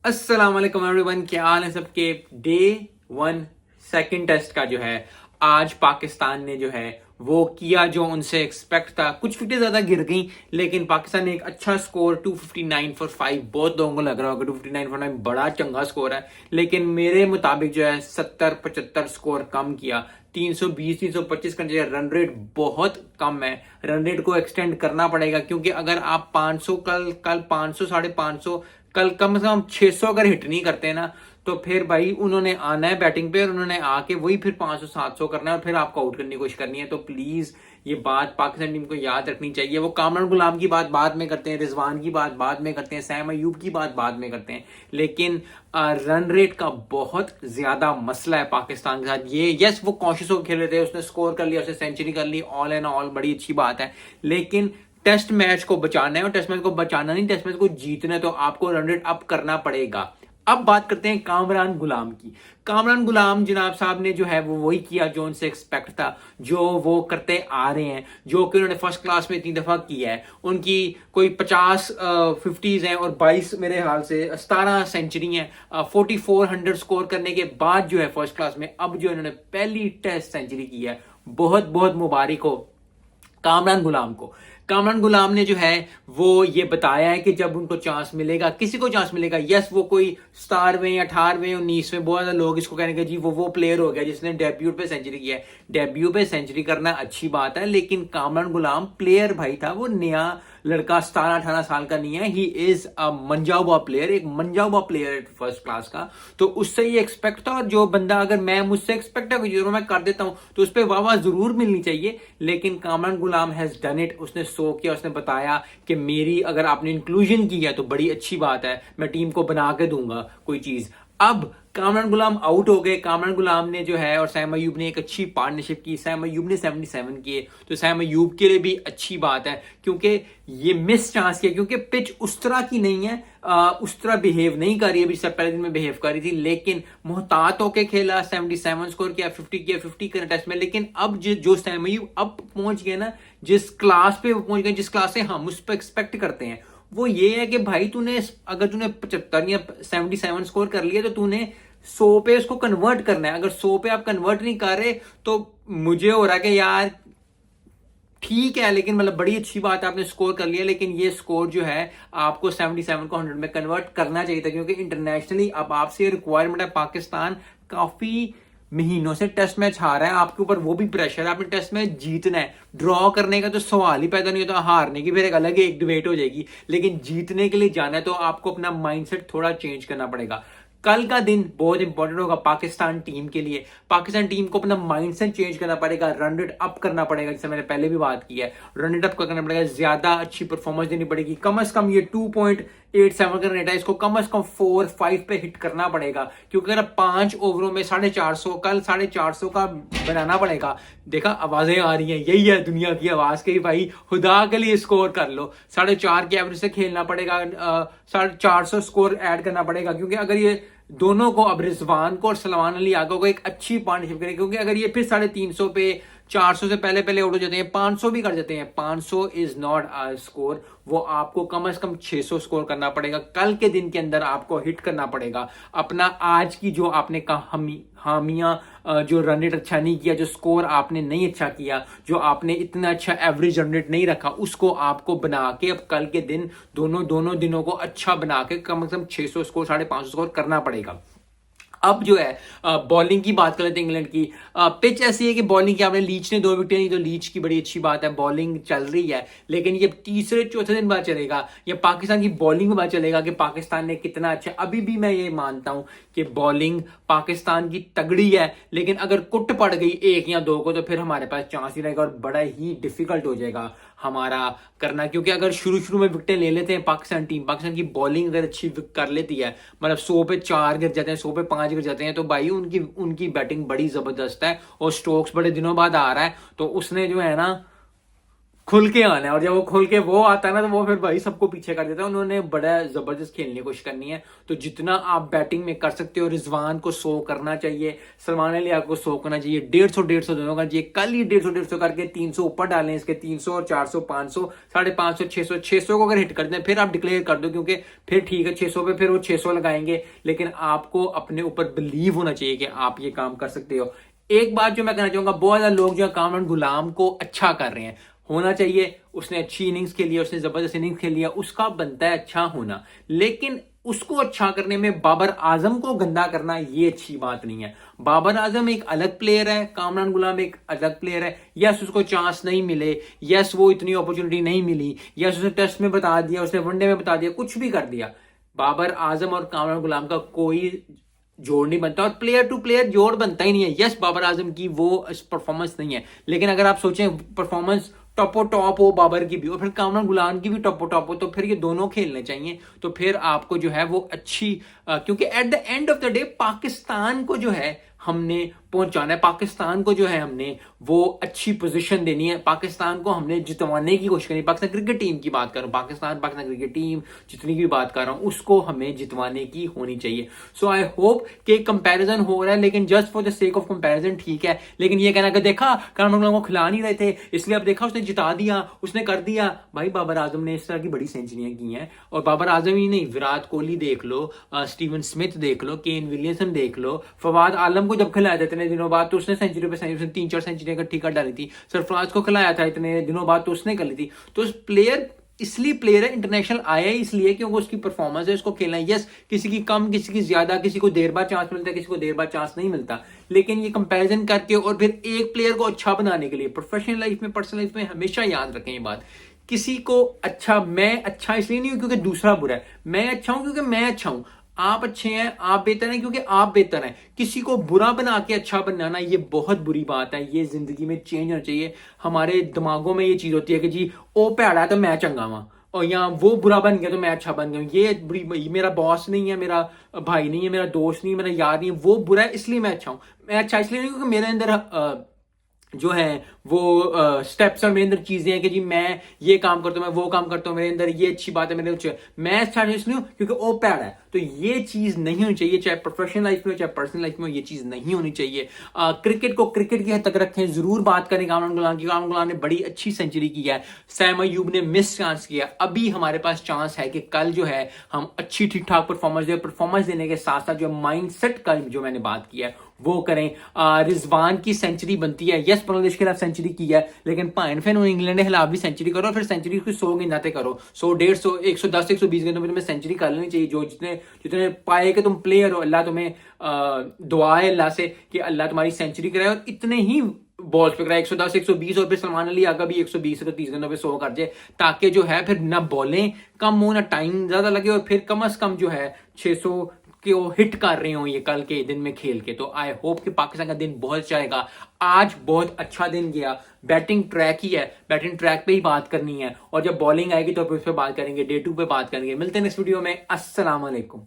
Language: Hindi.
अस्सलाम वालेकुम एवरीवन, क्या हाल है सबके। डे 1 सेकंड टेस्ट का जो है आज पाकिस्तान ने जो है वो किया जो उनसे एक्सपेक्ट था। कुछ विकेट ज्यादा गिर गई लेकिन पाकिस्तान ने एक अच्छा स्कोर 259 फॉर 5, बहुत लोगों को लग रहा होगा 259 फॉर 9 बड़ा चंगा स्कोर है, लेकिन मेरे मुताबिक जो है 70-75 स्कोर कम किया। 320-325 का जो रन रेट बहुत कम है। रन रेट को एक्सटेंड करना पड़ेगा क्योंकि अगर आप 500 कल 500 550 कल कम से कम 600 अगर हिट नहीं करते ना तो फिर भाई उन्होंने आना है बैटिंग पे और उन्होंने आके वही फिर 500-700 करना है और फिर आपको आउट करने की कोशिश करनी है। तो प्लीज ये बात पाकिस्तान टीम को याद रखनी चाहिए। वो कामरान गुलाम की बात बाद में करते हैं, रिजवान की बात बाद में करते हैं, सैम अयूब की बात बाद में करते हैं, लेकिन रन रेट का बहुत ज्यादा मसला है पाकिस्तान के साथ। ये यस वो कॉन्शियस होकर खेल रहे थे, उसने स्कोर कर लिया, उसने सेंचुरी कर ली, ऑल एंड ऑल बड़ी अच्छी बात है, लेकिन टेस्ट मैच को बचाना है और टेस्ट मैच को बचाना नहीं, टेस्ट मैच को जीतना है, तो आपको रन रेट अप करना पड़ेगा। अब बात करते हैं कामरान गुलाम की। कामरान गुलाम जनाब साहब ने जो है वो वही किया जो उनसे एक्सपेक्ट था, जो वो करते आ रहे हैं, जो कि उन्होंने फर्स्ट क्लास में इतनी दफा किया है। उनकी कोई 50 50s हैं और 22 मेरे ख्याल से 17 सेंचुरी हैं 4400 स्कोर करने के बाद जो है फर्स्ट क्लास में अब जो इन्होंने पहली टेस्ट सेंचुरी की है। बहुत बहुत मुबारक हो कामरान गुलाम को। कामरान गुलाम ने जो है वो ये बताया है कि जब उनको चांस मिलेगा, किसी को चांस मिलेगा, यस वो कोई 17वें 18वें 19वें, बहुत ज्यादा लोग इसको कहेंगे जी वो प्लेयर हो गया जिसने डेब्यू पे सेंचुरी किया है। डेब्यू पे सेंचुरी करना अच्छी बात है, लेकिन कामरान गुलाम प्लेयर भाई था, वो नया लड़का 17-18 साल का नहीं है। ही इज अ मंजा हुआ प्लेयर, एक मंजा हुआ प्लेयर फर्स्ट क्लास का, तो उससे ये एक्सपेक्ट था। और जो बंदा अगर मैं मुझसे एक्सपेक्ट है जो मैं कर देता हूं तो उस पर वाह जरूर मिलनी चाहिए, लेकिन कामरान गुलाम हैज डन इट। उसने शो किया, उसने बताया कि मेरी अगर आपने इंक्लूजन की है तो बड़ी अच्छी बात है, मैं टीम को बना के दूंगा कोई चीज। अब कामरान गुलाम आउट हो गए। कामरान गुलाम ने जो है और सैम अयूब ने एक अच्छी पार्टनरशिप की। सैम अयूब ने 77 किए, तो सैम अयूब के लिए भी अच्छी बात है क्योंकि ये मिस चांस किया, क्योंकि पिच उस तरह की नहीं है, उस तरह बिहेव नहीं कर रही है, अभी सब पहले दिन में बिहेव कर रही थी, लेकिन मोहतात होके खेला, 77 स्कोर किया, 50 करना टेस्ट में। लेकिन अब जो सैम अयूब अब पहुंच गए ना, जिस क्लास पे वो पहुंच गए, जिस क्लास से हम उस पर एक्सपेक्ट करते हैं, वो ये है कि भाई अगर तूने 75 या 77 स्कोर कर लिया तो तूने 100 पे उसको कन्वर्ट करना है। अगर 100 पे आप कन्वर्ट नहीं कर रहे तो मुझे हो रहा है कि यार ठीक है, लेकिन मतलब बड़ी अच्छी बात है आपने स्कोर कर लिया, लेकिन ये स्कोर जो है आपको 77 को 100 में कन्वर्ट करना चाहिए था, क्योंकि इंटरनेशनली अब आपसे रिक्वायरमेंट है। पाकिस्तान काफी महीनों से टेस्ट मैच हारा है, आपके ऊपर वो भी प्रेशर है, आपने टेस्ट मैच जीतना है। ड्रॉ करने का तो सवाल ही पैदा नहीं होता, हारने की फिर एक अलग एक डिबेट हो जाएगी, लेकिन जीतने के लिए जाना है तो आपको अपना माइंडसेट थोड़ा चेंज करना पड़ेगा। कल का दिन बहुत इंपॉर्टेंट होगा पाकिस्तान टीम के लिए। पाकिस्तान टीम को अपना माइंडसेट चेंज करना पड़ेगा, रन रेट अप करना पड़ेगा, जैसे मैंने पहले भी बात की है, रन रेट अप करना पड़ेगा, ज्यादा अच्छी परफॉर्मेंस देनी पड़ेगी। कम से कम ये 2.87 का रेट है, इसको कम से कम 4-5 पे हिट करना पड़ेगा, क्योंकि अगर 5 ओवरों में 450, कल 450 का बनाना पड़ेगा। देखा आवाजें आ रही हैं, यही है दुनिया की आवाज के भाई खुदा के लिए स्कोर कर लो। 4.5 के एवरेज से खेलना पड़ेगा, 450 स्कोर ऐड करना पड़ेगा, क्योंकि अगर ये दोनों को, अब रिजवान को और सलमान अली आगा को एक अच्छी पार्टनरशिप करें, क्योंकि अगर ये फिर 350 पे 400 से पहले पहले आउट हो जाते हैं, 500 भी कर जाते हैं, 500 इज नॉट अ स्कोर, वो आपको कम से कम 600 स्कोर करना पड़ेगा। कल के दिन के अंदर आपको हिट करना पड़ेगा अपना आज की जो आपने हामियां, जो रन रेट अच्छा नहीं किया, जो स्कोर आपने नहीं अच्छा किया, जो आपने इतना अच्छा एवरेज रन रेट नहीं रखा, उसको आपको बना के अब कल के दिन दोनों दिनों को अच्छा बना के कम से कम 600 स्कोर 550 स्कोर करना पड़ेगा। अब जो है बॉलिंग की बात कर लेते हैं इंग्लैंड की। पिच ऐसी है कि बॉलिंग की आपने लीच ने 2 विकेट नहीं, तो लीच की बड़ी अच्छी बात है, बॉलिंग चल रही है, लेकिन ये तीसरे चौथे दिन बाद चलेगा, ये पाकिस्तान की बॉलिंग में बाद चलेगा कि पाकिस्तान ने कितना अच्छा। अभी भी मैं ये मानता हूं कि बॉलिंग पाकिस्तान की तगड़ी है, लेकिन अगर कुट पड़ गई 1 या 2 को तो फिर हमारे पास चांस ही रहेगा और बड़ा ही डिफिकल्ट हो जाएगा हमारा करना, क्योंकि अगर शुरू में विकेटें ले लेते हैं पाकिस्तान टीम, पाकिस्तान की बॉलिंग अगर अच्छी कर लेती है, मतलब 100 पे 4 गिर जाते हैं, 100 पे 5 गिर जाते हैं, तो भाई उनकी बैटिंग बड़ी जबरदस्त है और स्टोक्स बड़े दिनों बाद आ रहा है, तो उसने जो है ना खुल के आना है, और जब वो खुल के वो आता है ना तो वो फिर भाई सबको पीछे कर देता है। उन्होंने बड़ा जबरदस्त खेलने की कोशिश करनी है, तो जितना आप बैटिंग में कर सकते हो, रिजवान को 100 करना चाहिए, सलमान अली को 100 करना चाहिए, 150 दोनों का चाहिए। कल ही 150 करके 300 ऊपर डालें, इसके 300 और 400 500 550 600 को अगर हिट कर दें फिर आप डिक्लेयर कर दो, क्योंकि फिर ठीक है 600 पे फिर वो 600 लगाएंगे, लेकिन आपको अपने ऊपर बिलीव होना चाहिए कि आप ये काम कर सकते हो। एक बात जो मैं कहना चाहूंगा, बहुत ज्यादा लोग जो कामरान गुलाम को अच्छा कर रहे हैं, होना चाहिए, उसने अच्छी इनिंग्स खेली है, उसने जबरदस्त इनिंग्स खेली है, उसका बनता है अच्छा होना, लेकिन उसको अच्छा करने में बाबर आजम को गंदा करना ये अच्छी बात नहीं है। बाबर आजम एक अलग प्लेयर है, कामरान गुलाम एक अलग प्लेयर है। यस उसको चांस नहीं मिले, यस वो इतनी अपॉर्चुनिटी नहीं मिली, यस उसने टेस्ट में बता दिया, उसने वनडे में बता दिया, कुछ भी कर दिया। बाबर आजम और कामरान गुलाम का कोई जोड़ नहीं बनता, और प्लेयर टू प्लेयर जोड़ बनता ही नहीं है। यस बाबर आजम की वो परफॉर्मेंस नहीं है, लेकिन अगर आप सोचें परफॉर्मेंस टॉपो टॉप हो बाबर की भी और फिर कामरान गुलाम की भी टॉपो टॉप हो, तो फिर ये दोनों खेलने चाहिए, तो फिर आपको जो है वो अच्छी क्योंकि at the end of the day Pakistan को जो है हमने पहुंचाना है, पाकिस्तान को जो है हमने वो अच्छी पोजीशन देनी है, पाकिस्तान को हमने जितवाने की कोशिश करनी है। पाकिस्तान क्रिकेट टीम की बात कर रहा हूं, पाकिस्तान क्रिकेट टीम जितनी की बात कर रहा हूं उसको हमें जितवाने की होनी चाहिए। सो आई होप कि कंपैरिजन हो रहा है, लेकिन just for the sake of comparison ठीक है, लेकिन ये कहना कि देखा कामरान गुलाम को खिला नहीं रहे थे इसलिए अब देखा उसने जिता दिया, उसने कर दिया। भाई बाबर आजम ने इस तरह की बड़ी सेंचुरियां की हैं, और बाबर आजम ही नहीं, विराट कोहली देख लो, स्टीवन स्मिथ देख लो, केन विलियमसन देख लो, फवाद आलम को जब खिलाया था इतने दिनों बाद तो उसने सेंचुरी पे सेंचुरी, उसने 3-4 सेंचुरी इकट्ठी कर डाली थी। सरफराज को खिलाया था इतने दिनों बाद तो उसने कर ली थी। तो प्लेयर इसलिए प्लेयर है, इंटरनेशनल आया इसलिए क्योंकि उसकी परफॉर्मेंस है, उसको खेलना है। यस किसी की कम, किसी की ज्यादा, किसी को देर बाद चांस मिलता है, किसी को देर बाद चांस नहीं मिलता, लेकिन ये कंपैरिजन करके और फिर एक प्लेयर को अच्छा बनाने के लिए प्रोफेशनल लाइफ में, पर्सनल लाइफ में हमेशा याद रखें ये बात, किसी को अच्छा, मैं अच्छा इसलिए नहीं हूं क्योंकि दूसरा बुरा है, मैं अच्छा हूं क्योंकि मैं अच्छा हूं, आप अच्छे हैं, आप बेहतर हैं क्योंकि आप बेहतर हैं। किसी को बुरा बना के अच्छा बनाना ये बहुत बुरी बात है, ये जिंदगी में चेंज होना चाहिए। हमारे दिमागों में ये चीज होती है कि जी ओ भैड़ा है तो मैं चंगा वहां, और यहाँ वो बुरा बन गया तो मैं अच्छा बन गया, ये बुरी, मेरा बॉस नहीं है, मेरा भाई नहीं है, मेरा दोस्त नहीं है, मेरा यार नहीं है, वो बुरा है इसलिए मैं अच्छा हूं। मैं अच्छा इसलिए नहीं क्योंकि मेरे अंदर जो है वो स्टेप्स और मेरे अंदर चीजें हैं कि जी मैं ये काम करता हूं, मैं वो काम करता हूं, मेरे अंदर ये अच्छी बात है, मेरे अंदर मैं अच्छा इसलिए हूं क्योंकि ओ पैड है। तो ये चीज नहीं होनी चाहिए, चाहे प्रोफेशनल लाइफ में हो चाहे पर्सनल लाइफ में हो, ये चीज नहीं होनी चाहिए। क्रिकेट को क्रिकेट की हद तक रखें, जरूर बात करें कामरान गुलाम की। कामरान गुलाम ने बड़ी अच्छी सेंचुरी की है, सैम अयूब ने मिस चांस किया, अभी हमारे पास चांस है कि कल जो है हम अच्छी ठीक ठाक परफॉर्मेंस देने के साथ साथ जो माइंड सेट का जो मैंने बात की है वो करें। रिजवान की सेंचुरी बनती है, यस बांग्लादेश के खिलाफ सेंचुरी की है, लेकिन पाइन फैन इंग्लैंड के खिलाफ भी सेंचुरी करो, फिर सेंचुरी को 100 गेंदाते करो, 100 150 110 120 गेंदों में तुम्हें सेंचुरी कर लेनी चाहिए। जो जितने जितने पाए कि तुम प्लेयर हो, अल्लाह तुम्हें दुआ है अल्लाह से कि अल्लाह तुम्हारी सेंचुरी कराए, और इतने ही बॉल्स पे कराए 110 120, और फिर सलमान अली आगा भी 120 से 30 गेंदों पे 100 कर जाए, ताकि जो है फिर ना बॉलें कम हो ना टाइम ज्यादा लगे, और फिर कम से कम जो है 600 कि वो हिट कर रहे हो ये कल के दिन में खेल के। तो आई होप कि पाकिस्तान का दिन बहुत जाएगा। आज बहुत अच्छा दिन गया, बैटिंग ट्रैक ही है, बैटिंग ट्रैक पे ही बात करनी है, और जब बॉलिंग आएगी तो फिर उस पर बात करेंगे, डे 2 पे बात करेंगे। मिलते हैं नेक्स्ट वीडियो में। अस्सलाम वालेकुम।